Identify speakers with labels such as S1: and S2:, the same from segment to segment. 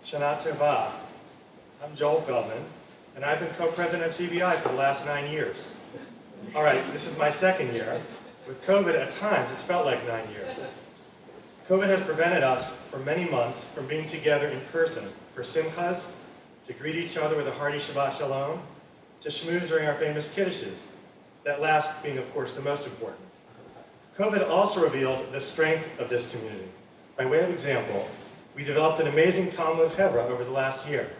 S1: Shana Tova. I'm Joel Feldman, and I've been co-president of CBI for the last 9 years. All right, this is my second year. With COVID, at times, it's felt like 9 years. COVID has prevented us for many months from being together in person for simchas, to greet each other with a hearty Shabbat Shalom, to schmooze during our famous kiddushes, that last being, of course, the most important. COVID also revealed the strength of this community. By way of example, we developed an amazing Talmud Chevra over the last year,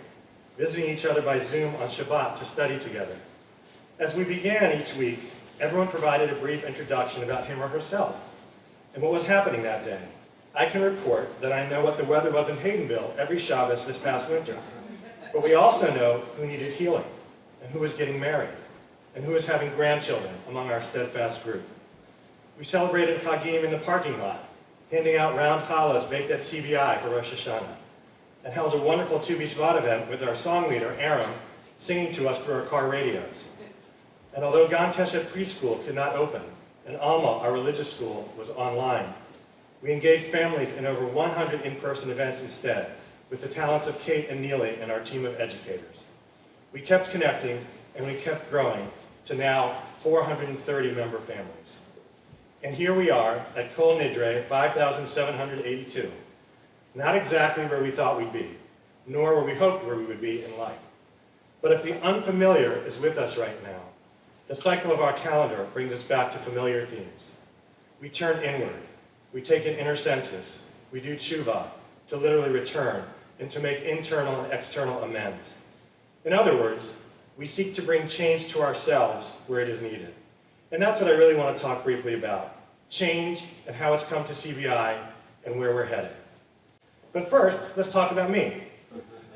S1: visiting each other by Zoom on Shabbat to study together. As we began each week, everyone provided a brief introduction about him or herself and what was happening that day. I can report that I know what the weather was in Haydenville every Shabbos this past winter. But we also know who needed healing, and who was getting married, and who was having grandchildren among our steadfast group. We celebrated Chagim in the parking lot, handing out round challahs baked at CBI for Rosh Hashanah, and held a wonderful Tu B'Shvat event with our song leader, Aram, singing to us through our car radios. And although Gan Keshet Preschool could not open, and Alma, our religious school, was online, we engaged families in over 100 in-person events instead, with the talents of Kate and Neely and our team of educators. We kept connecting, and we kept growing to now 430 member families. And here we are at Kol Nidre 5,782. Not exactly where we thought we'd be, nor where we hoped where we would be in life. But if the unfamiliar is with us right now, the cycle of our calendar brings us back to familiar themes. We turn inward, we take an inner census, we do tshuva, to literally return, and to make internal and external amends. In other words, we seek to bring change to ourselves where it is needed. And that's what I really want to talk briefly about. Change and how it's come to CBI and where we're headed. But first, let's talk about me.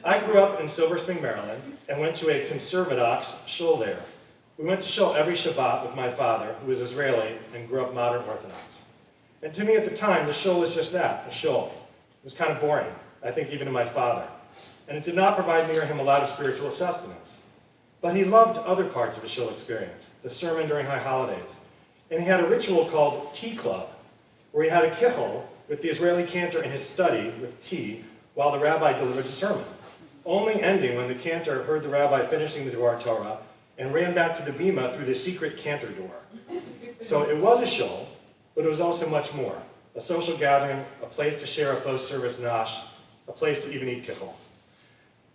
S1: I grew up in Silver Spring, Maryland, and went to a conservadox shul there. We went to shul every Shabbat with my father, who was Israeli and grew up modern Orthodox. And to me at the time, the shul was just that, a shul. It was kind of boring, I think even to my father. And it did not provide me or him a lot of spiritual sustenance. But he loved other parts of his shul experience, the sermon during high holidays. And he had a ritual called Tea Club, where he had a kichel with the Israeli cantor in his study with tea while the rabbi delivered the sermon, only ending when the cantor heard the rabbi finishing the Dvar Torah and ran back to the bima through the secret cantor door. So it was a shul, but it was also much more. A social gathering, a place to share a post-service nosh, a place to even eat kichel.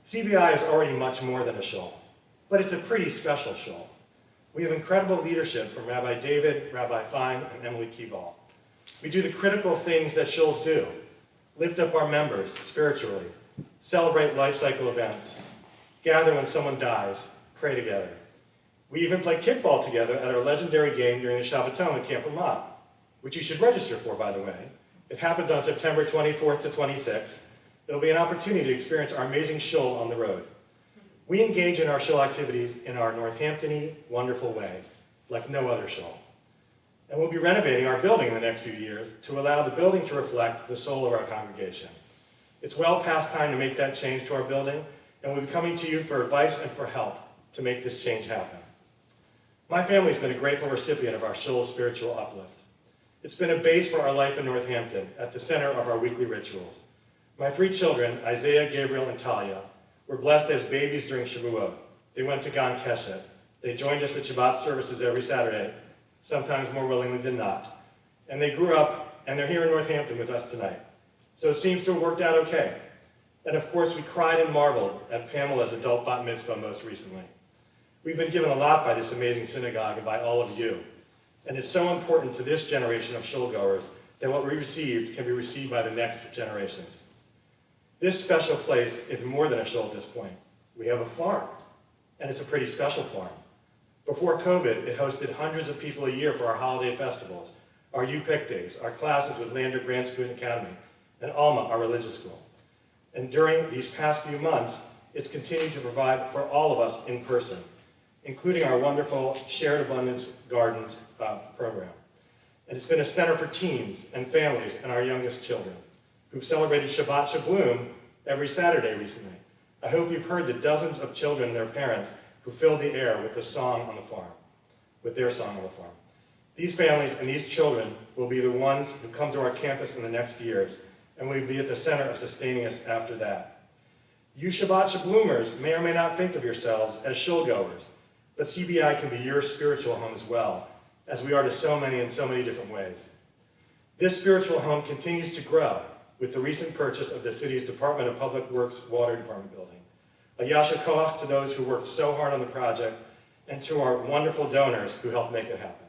S1: CBI is already much more than a shul, but it's a pretty special shul. We have incredible leadership from Rabbi David, Rabbi Fine, and Emily Kival. We do the critical things that shuls do: lift up our members spiritually, celebrate life cycle events, gather when someone dies, pray together. We even play kickball together at our legendary game during the Shabbaton at Camp Ramah, which you should register for, by the way. It happens on September 24th to 26th. It'll be an opportunity to experience our amazing shul on the road. We engage in our shul activities in our Northampton-y, wonderful way, like no other shul. And we'll be renovating our building in the next few years to allow the building to reflect the soul of our congregation. It's well past time to make that change to our building, and we'll be coming to you for advice and for help to make this change happen. My family's been a grateful recipient of our shul's spiritual uplift. It's been a base for our life in Northampton, at the center of our weekly rituals. My 3 children, Isaiah, Gabriel, and Talia, were blessed as babies during Shavuot. They went to Gan Keshet. They joined us at Shabbat services every Saturday, sometimes more willingly than not. And they grew up, and they're here in Northampton with us tonight. So it seems to have worked out okay. And of course, we cried and marveled at Pamela's adult bat mitzvah most recently. We've been given a lot by this amazing synagogue and by all of you. And it's so important to this generation of shul goers that what we received can be received by the next generations. This special place is more than a shul at this point. We have a farm, and it's a pretty special farm. Before COVID, it hosted hundreds of people a year for our holiday festivals, our U-Pick days, our classes with Lander Grand Spoon Academy, and Alma, our religious school. And during these past few months, it's continued to provide for all of us in person, including our wonderful Shared Abundance Gardens program. And it's been a center for teens and families and our youngest children, who've celebrated Shabbat Shabloom every Saturday recently. I hope you've heard the dozens of children and their parents who filled the air with the song on the farm, with their song on the farm. These families and these children will be the ones who come to our campus in the next years, and will be at the center of sustaining us after that. You Shabbat Shabloomers may or may not think of yourselves as shul-goers, but CBI can be your spiritual home as well, as we are to so many in so many different ways. This spiritual home continues to grow with the recent purchase of the city's Department of Public Works Water Department building. A yasher koach to those who worked so hard on the project and to our wonderful donors who helped make it happen.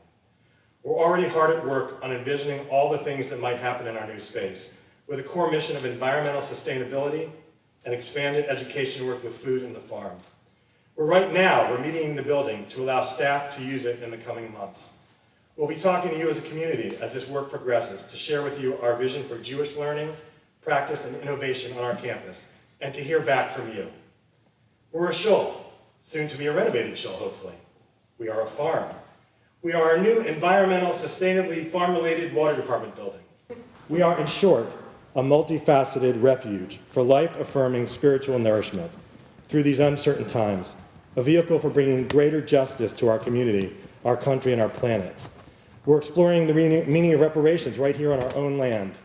S1: We're already hard at work on envisioning all the things that might happen in our new space, with a core mission of environmental sustainability and expanded education work with food and the farm. We're remediating the building to allow staff to use it in the coming months. We'll be talking to you as a community as this work progresses to share with you our vision for Jewish learning, practice, and innovation on our campus, and to hear back from you. We're a shul, soon to be a renovated shul, hopefully. We are a farm. We are a new environmental, sustainably farm-related water department building. We are, in short, a multifaceted refuge for life-affirming spiritual nourishment through these uncertain times, a vehicle for bringing greater justice to our community, our country, and our planet. We're exploring the meaning of reparations right here on our own land.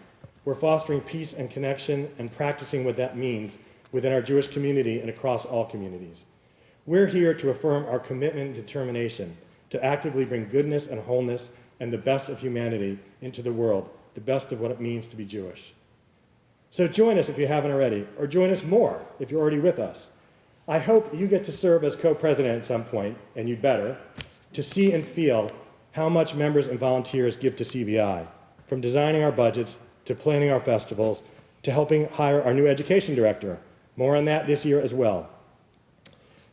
S1: We're fostering peace and connection and practicing what that means within our Jewish community and across all communities. We're here to affirm our commitment and determination to actively bring goodness and wholeness and the best of humanity into the world, the best of what it means to be Jewish. So join us if you haven't already, or join us more if you're already with us. I hope you get to serve as co-president at some point, and you'd better, to see and feel how much members and volunteers give to CBI, from designing our budgets, to planning our festivals, to helping hire our new education director. More on that this year as well.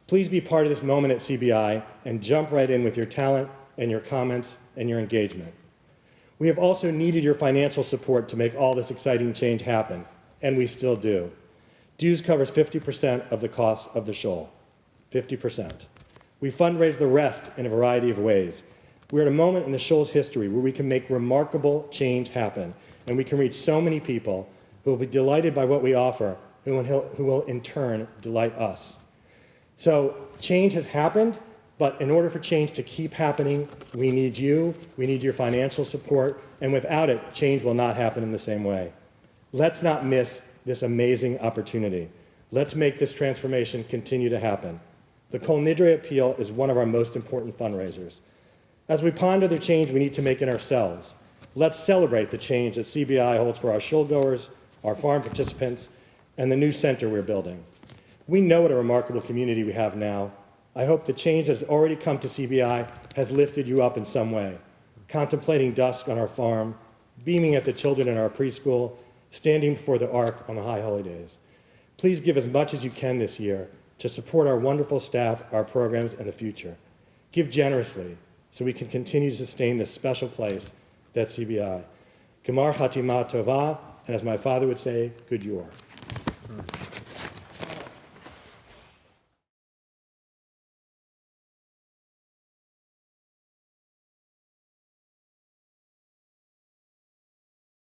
S1: Please be part of this moment at CBI and jump right in with your talent and your comments and your engagement. We have also needed your financial support to make all this exciting change happen, and we still do. Dues covers 50% of the costs of the shul, 50%. We fundraise the rest in a variety of ways. We're at a moment in the shul's history where we can make remarkable change happen, and we can reach so many people who will be delighted by what we offer, who will in turn delight us. So change has happened, but in order for change to keep happening, we need you, we need your financial support, and without it, change will not happen in the same way. Let's not miss this amazing opportunity. Let's make this transformation continue to happen. The Kol Nidre Appeal is one of our most important fundraisers. As we ponder the change we need to make in ourselves, let's celebrate the change that CBI holds for our shul-goers, our farm participants, and the new center we're building. We know what a remarkable community we have now. I hope the change that has already come to CBI has lifted you up in some way, contemplating dusk on our farm, beaming at the children in our preschool, standing before the Ark on the high holy days. Please give as much as you can this year to support our wonderful staff, our programs, and the future. Give generously so we can continue to sustain this special place that's CBI. Gemar Chatima Tova, and as my father would say, good yor.